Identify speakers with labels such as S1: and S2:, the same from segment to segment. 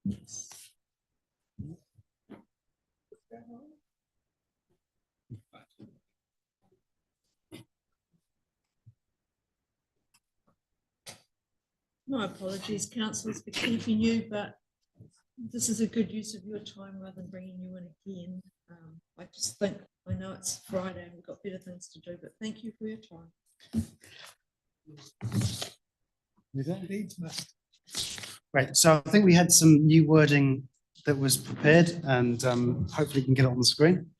S1: Yes. My apologies, councillors, for keeping you, but this is a good use of your time rather than bringing you in again. I just think, I know it's Friday and we've got better things to do, but thank you for your time.
S2: Right, so I think we had some new wording that was prepared, and hopefully we can get it on the screen.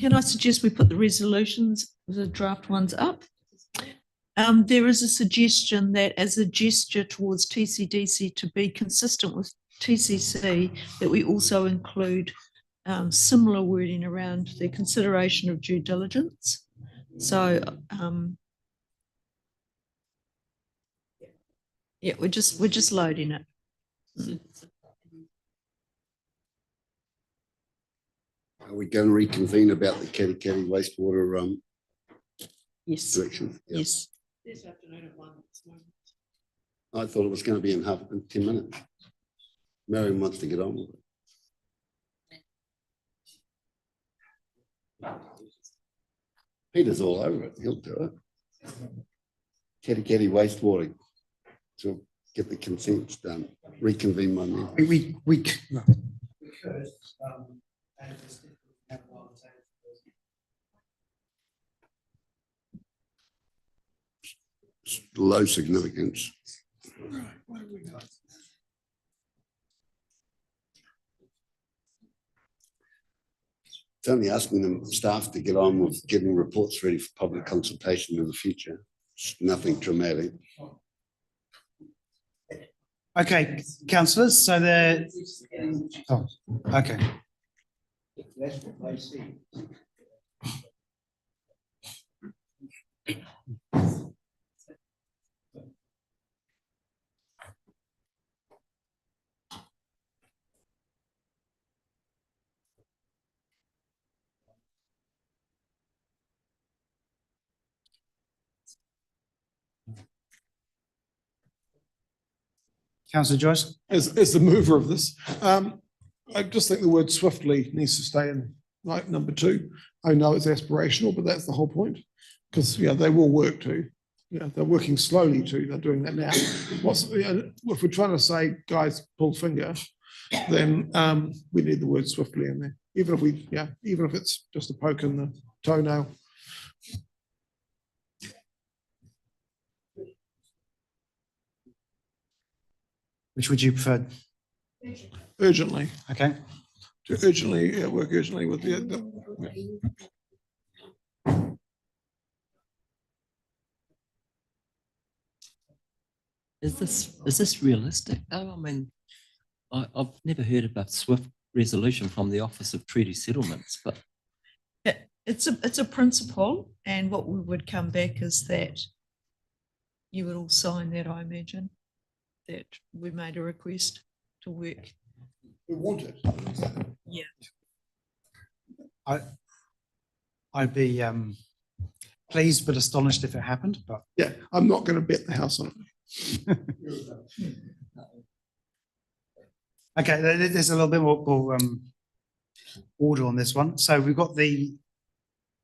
S1: Can I suggest we put the resolutions, the draft ones up? There is a suggestion that as a gesture towards TCDC to be consistent with TCC, that we also include similar wording around the consideration of due diligence. So, yeah, we're just loading it.
S3: Are we going to reconvene about the Katikati wastewater
S1: Yes.
S3: direction? Yep.
S1: Yes.
S4: This afternoon at 1.
S3: I thought it was going to be in 10 minutes. Marion wants to get on with it. Peter's all over it. He'll do it. Katikati wastewater. So get the consents done. Reconvene one then.
S2: No.
S3: Low significance. It's only asking them staff to get on with getting reports ready for public consultation in the future. It's nothing dramatic.
S2: Okay, councillors, so they're... Oh, okay.
S5: That's what they see.
S2: Councillor Joyce?
S6: As the mover of this, I just think the word swiftly needs to stay in like number 2. I know it's aspirational, but that's the whole point. Because they will work too. They're working slowly too. They're doing that now. If we're trying to say, guys, pull finger, then we need the word swiftly in there. Even if it's just a poke in the toenail.
S2: Which would you prefer?
S6: Urgently.
S2: Okay.
S6: To urgently, work urgently with the
S7: Is this realistic though? I mean, I've never heard of a swift resolution from the Office of Treaty Settlements, but
S1: It's a principle, and what we would come back is that you would all sign that, I imagine, that we made a request to work.
S6: we want it.
S1: Yeah.
S2: I'd be pleased but astonished if it happened, but
S6: Yeah, I'm not going to bet the house on it.
S2: okay, there's a little bit more order on this one. So we've got the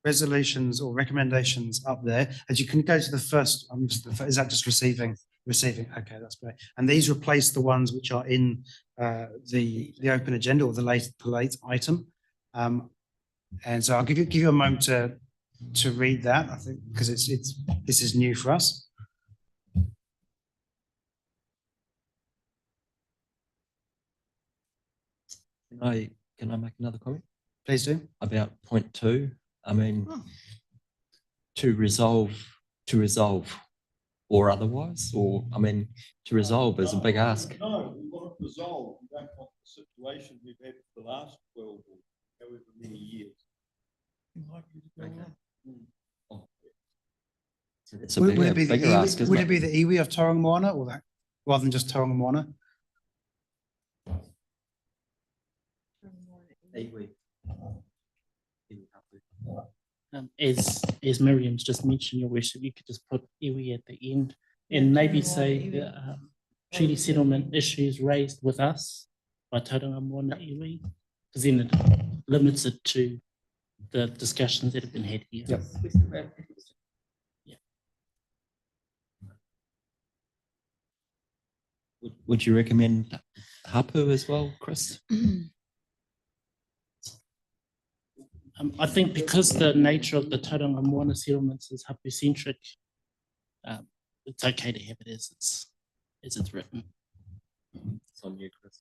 S2: resolutions or recommendations up there. As you can go to the first, is that just receiving? Receiving, okay, that's great. And these replace the ones which are in the open agenda or the late item. And so I'll give you a moment to read that, I think, because this is new for us.
S7: Can I make another comment?
S2: Please do.
S7: About point 2. I mean, to resolve or otherwise, or I mean, to resolve is a big ask.
S5: No, we want it resolved. We don't want the situation we've had for the last 12 or however many years.
S7: So it's a bigger ask, isn't
S2: would it be the iwi of Tauranga Moana, or that rather than just Tauranga Moana?
S7: Iwi.
S4: As Miriam's just mentioned, your worship, you could just put iwi at the end and maybe say the treaty settlement issues raised with us by Tauranga Moana iwi, because then it limits it to the discussions that have been had here.
S2: Yep.
S7: Would you recommend hapu as well, Chris?
S4: I think because the nature of the Tauranga Moana settlements is hapu-centric, it's okay to have it as it's written.
S7: It's on you, Chris.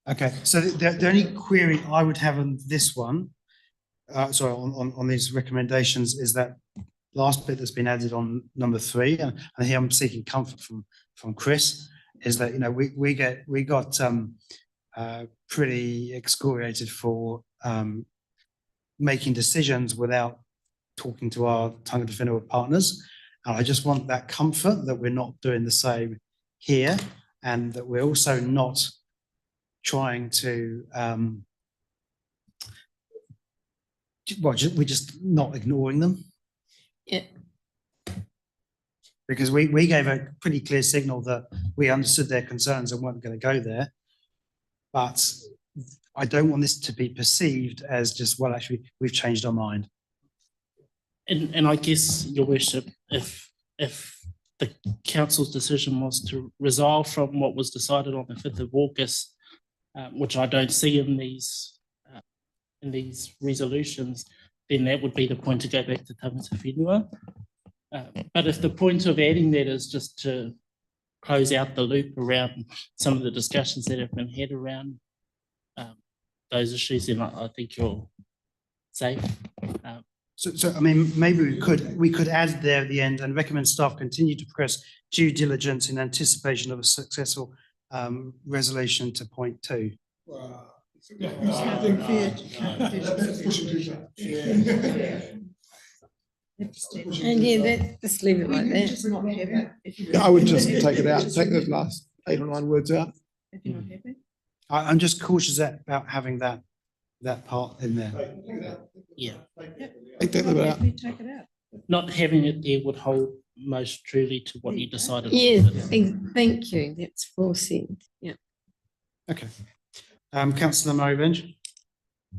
S2: Okay, so the only query I would have on this one, sorry, on these recommendations is that last bit that's been added on number 3, and here I'm seeking comfort from Chris, is that, you know, we got pretty excoriated for making decisions without talking to our tangata whenua partners. And I just want that comfort that we're not doing the same here, and that we're also not trying to, we're just not ignoring them.
S1: Yeah.
S2: Because we gave a pretty clear signal that we understood their concerns and weren't going to go there. But I don't want this to be perceived as just, well, actually, we've changed our mind.
S4: And I guess, your worship, if the council's decision was to resolve from what was decided on the 5th of August, which I don't see in these resolutions, then that would be the point to go back to tangata whenua. But if the point of adding that is just to close out the loop around some of the discussions that have been had around those issues, then I think you're safe.
S2: So I mean, maybe we could add there at the end and recommend staff continue to progress due diligence in anticipation of a successful resolution to point 2.
S8: And yeah, just leave it like that.
S1: Just not have it. if you're
S6: I would
S1: happy.
S6: just take it out, take those last 8 or 9 words out.
S1: If you're not happy.
S2: I'm just cautious about having that part in there.
S4: Yeah,
S6: Take that
S1: Not
S6: bit out.
S1: happy, take it out.
S4: not having it there would hold most truly to what you decided. on.
S8: Yeah, thank you. That's well said. Yeah.
S2: Okay. Councillor Murray Benj.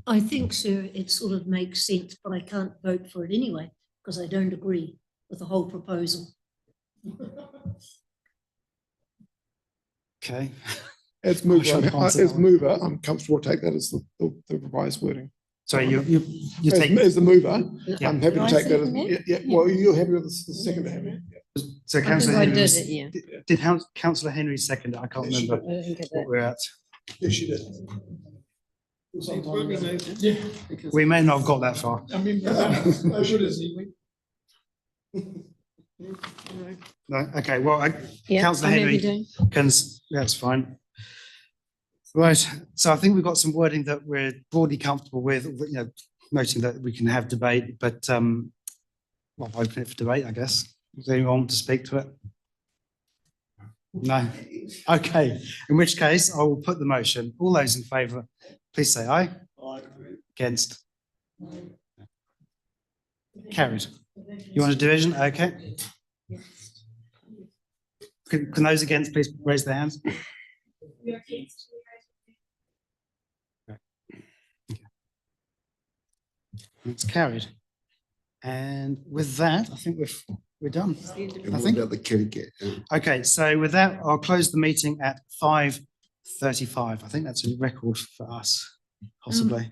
S9: I think, sir, it sort of makes sense, but I can't vote for it anyway, because I don't agree with the whole proposal.
S2: Okay.
S6: As mover,
S2: Shall I pass it
S6: as
S2: on?
S6: mover, I'm comfortable to take that as the revised wording.
S2: Sorry, you take.
S6: As the mover,
S2: Yeah.
S6: I'm happy
S8: Did
S6: to
S8: I
S6: take that.
S8: second that?
S6: Yeah, well, you're happy with the second, have you?
S2: So
S8: I think
S2: Councillor
S8: I
S2: Henry,
S8: did it, yeah.
S2: did Councillor Henry second it? I can't remember
S8: I didn't get
S2: what
S8: that.
S2: we're at.
S6: Yes, you did.
S8: Yeah.
S2: We may not have got that far.
S6: I mean, I should have
S2: No, okay, well,
S8: Yeah,
S2: Councillor
S8: I'm happy
S2: Henry
S8: to.
S2: that's fine. Right, so I think we've got some wording that we're broadly comfortable with, you know, noting that we can have debate, but well, open it for debate, I guess. Does anyone want to speak to it? No? Okay, in which case I will put the motion. All those in favour, please say aye. Against? Carried. You want a division? Okay. Can those against please raise their hands? It's carried. And with that, I think we're done.
S3: And
S2: I
S3: what
S2: think.
S3: about the kitty cat?
S2: Okay, so with that, I'll close the meeting at 5:35. I think that's a record for us, possibly.